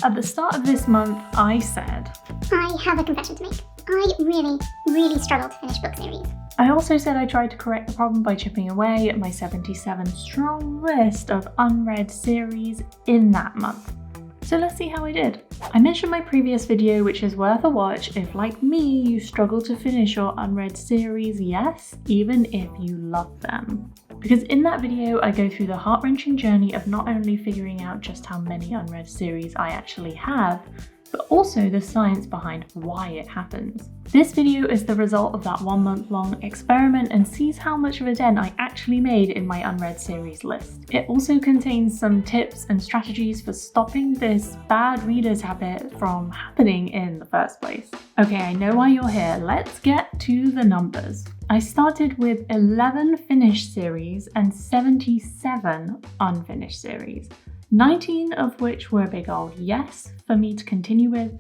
At the start of this month, I said, I have a confession to make. I really struggle to finish book series. I also said I tried to correct the problem by chipping away at my 77 strong list of unread series in that month. So let's see how I did. I mentioned my previous video, which is worth a watch if, like me, you struggle to finish your unread series, yes, even if you love them. Because in that video, I go through the heart-wrenching journey of not only figuring out just how many unread series I actually have, but also the science behind why it happens. This video is the result of that 1 month long experiment and sees how much of a dent I actually made in my unread series list. It also contains some tips and strategies for stopping this bad readers habit from happening in the first place. Okay, I know why you're here. Let's get to the numbers. I started with 11 finished series and 77 unfinished series. 19 of which were a big old yes for me to continue with,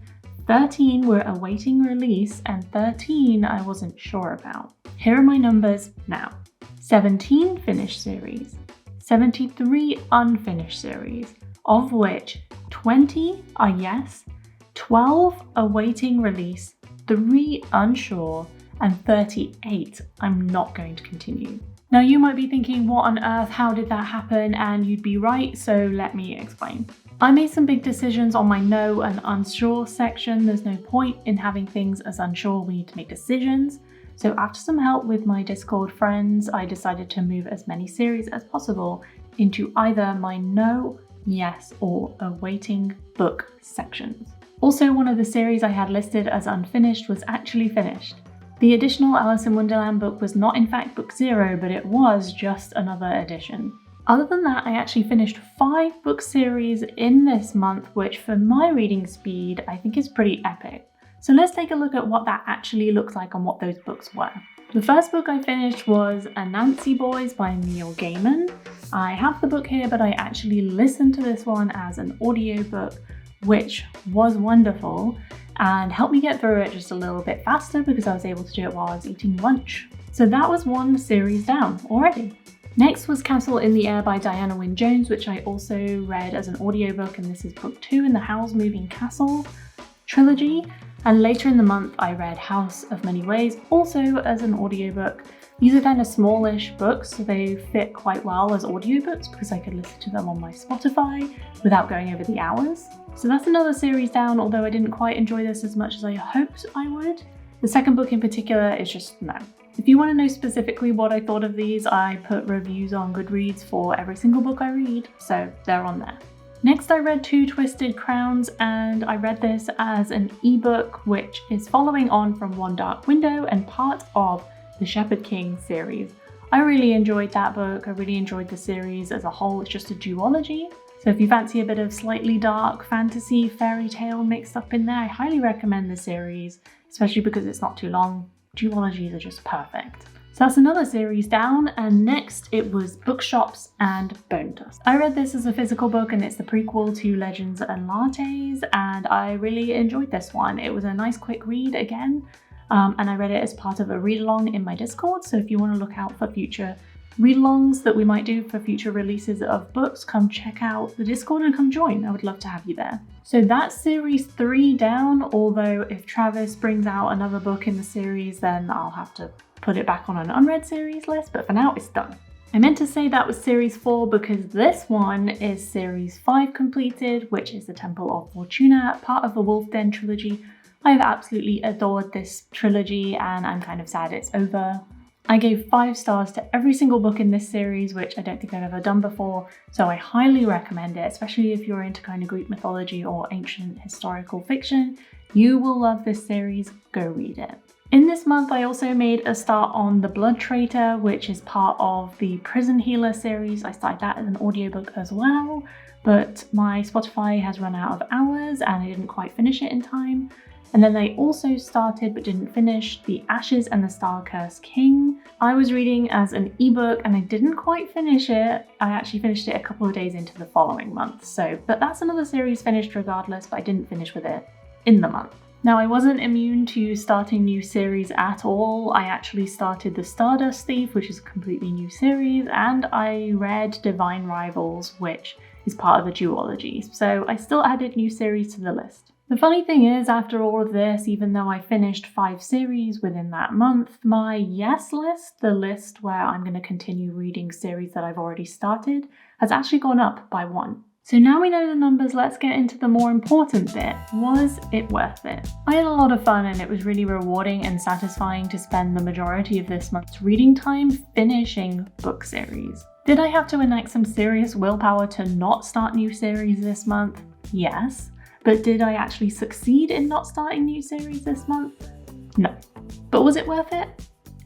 13 were awaiting release, and 13 I wasn't sure about. Here are my numbers now. 17 finished series, 73 unfinished series, of which 20 are yes, 12 awaiting release, 3 unsure, and 38 I'm not going to continue. Now you might be thinking, what on earth, how did that happen? And you'd be right, so let me explain. I made some big decisions on my no and unsure section. There's no point in having things as unsure, we need to make decisions. So after some help with my Discord friends, I decided to move as many series as possible into either my no, yes, or awaiting book sections. Also, one of the series I had listed as unfinished was actually finished. The additional Alice in Wonderland book was not in fact book 0, but it was just another edition. Other than that, I actually finished 5 book series in this month, which for my reading speed, I think is pretty epic. So let's take a look at what that actually looks like and what those books were. The first book I finished was Anansi Boys by Neil Gaiman. I have the book here, but I actually listened to this one as an audiobook, which was wonderful and helped me get through it just a little bit faster because I was able to do it while I was eating lunch. So that was one series down already. Next was Castle in the Air by Diana Wynne Jones, which I also read as an audiobook, and this is book 2 in the Howl's Moving Castle trilogy. And later in the month I read House of Many Ways, also as an audiobook. These are kind of smallish books, so they fit quite well as audiobooks because I could listen to them on my Spotify without going over the hours. So that's another series down, although I didn't quite enjoy this as much as I hoped I would. The second book in particular is just no. If you want to know specifically what I thought of these, I put reviews on Goodreads for every single book I read, so they're on there. Next I read Two Twisted Crowns, and I read this as an ebook, which is following on from One Dark Window and part of the Shepherd King series. I really enjoyed that book. I really enjoyed the series as a whole. It's just a duology. So if you fancy a bit of slightly dark fantasy fairy tale mixed up in there, I highly recommend the series, especially because it's not too long. Duologies are just perfect. So that's another series down, and next it was Bookshops and Bone Dust. I read this as a physical book, and it's the prequel to Legends and Lattes, and I really enjoyed this one. It was a nice quick read again, and I read it as part of a read-along in my Discord, so if you want to look out for future read-alongs that we might do for future releases of books, come check out the Discord and come join. I would love to have you there. So that's series 3 down, although if Travis brings out another book in the series, then I'll have to put it back on an unread series list, but for now it's done. I meant to say that was series 4 because this one is series 5 completed, which is the Temple of Fortuna, part of the Wolf Den trilogy. I have absolutely adored this trilogy and I'm kind of sad it's over. I gave 5 stars to every single book in this series, which I don't think I've ever done before, so I highly recommend it, especially if you're into kind of Greek mythology or ancient historical fiction. You will love this series, go read it. In this month, I also made a start on The Blood Traitor, which is part of the Prison Healer series. I started that as an audiobook as well, but my Spotify has run out of hours and I didn't quite finish it in time. And then they also started but didn't finish The Ashes and the Star-Cursed King. I was reading as an ebook and I didn't quite finish it. I actually finished it a couple of days into the following month. But that's another series finished regardless, but I didn't finish with it in the month. Now, I wasn't immune to starting new series at all. I actually started The Stardust Thief, which is a completely new series, and I read Divine Rivals, which is part of a duology, so I still added new series to the list. The funny thing is, after all of this, even though I finished 5 series within that month, my yes list, the list where I'm going to continue reading series that I've already started, has actually gone up by 1. So now we know the numbers, let's get into the more important bit. Was it worth it? I had a lot of fun and it was really rewarding and satisfying to spend the majority of this month's reading time finishing book series. Did I have to enact some serious willpower to not start new series this month? Yes. But did I actually succeed in not starting new series this month? No. But was it worth it?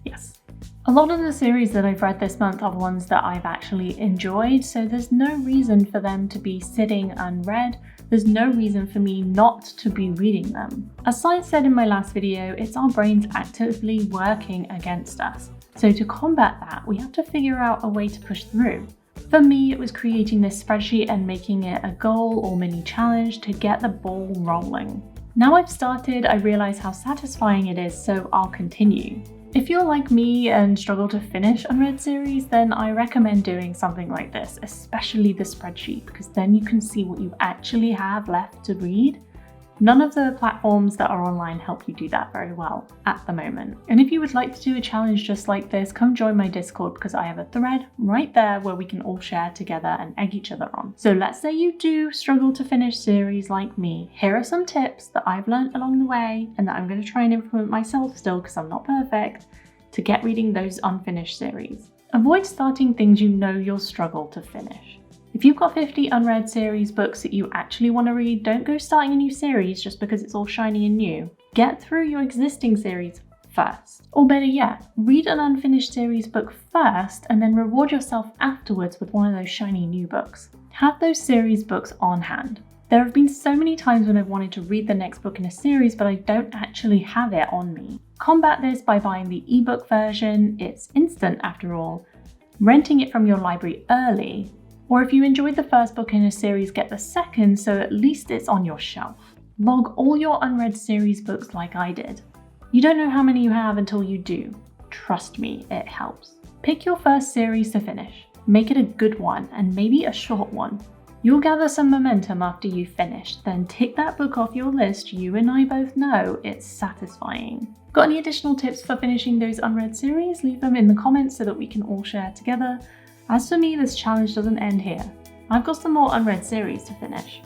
Yes. A lot of the series that I've read this month are ones that I've actually enjoyed, so there's no reason for them to be sitting unread. There's no reason for me not to be reading them. As I said in my last video, it's our brains actively working against us. So to combat that, we have to figure out a way to push through. For me, it was creating this spreadsheet and making it a goal or mini challenge to get the ball rolling. Now I've started, I realize how satisfying it is, so I'll continue. If you're like me and struggle to finish unread series, then I recommend doing something like this, especially the spreadsheet, because then you can see what you actually have left to read. None of the platforms that are online help you do that very well at the moment. And if you would like to do a challenge just like this, come join my Discord because I have a thread right there where we can all share together and egg each other on. So let's say you do struggle to finish series like me. Here are some tips that I've learned along the way and that I'm going to try and implement myself still because I'm not perfect to get reading those unfinished series. Avoid starting things you know you'll struggle to finish. If you've got 50 unread series books that you actually want to read, don't go starting a new series just because it's all shiny and new. Get through your existing series first. Or better yet, read an unfinished series book first and then reward yourself afterwards with one of those shiny new books. Have those series books on hand. There have been so many times when I've wanted to read the next book in a series, but I don't actually have it on me. Combat this by buying the ebook version, it's instant after all, renting it from your library early, or if you enjoyed the first book in a series, get the second so at least it's on your shelf. Log all your unread series books like I did. You don't know how many you have until you do. Trust me, it helps. Pick your first series to finish. Make it a good one and maybe a short one. You'll gather some momentum after you've finished, then tick that book off your list. You and I both know it's satisfying. Got any additional tips for finishing those unread series? Leave them in the comments so that we can all share together. As for me, this challenge doesn't end here. I've got some more unread series to finish.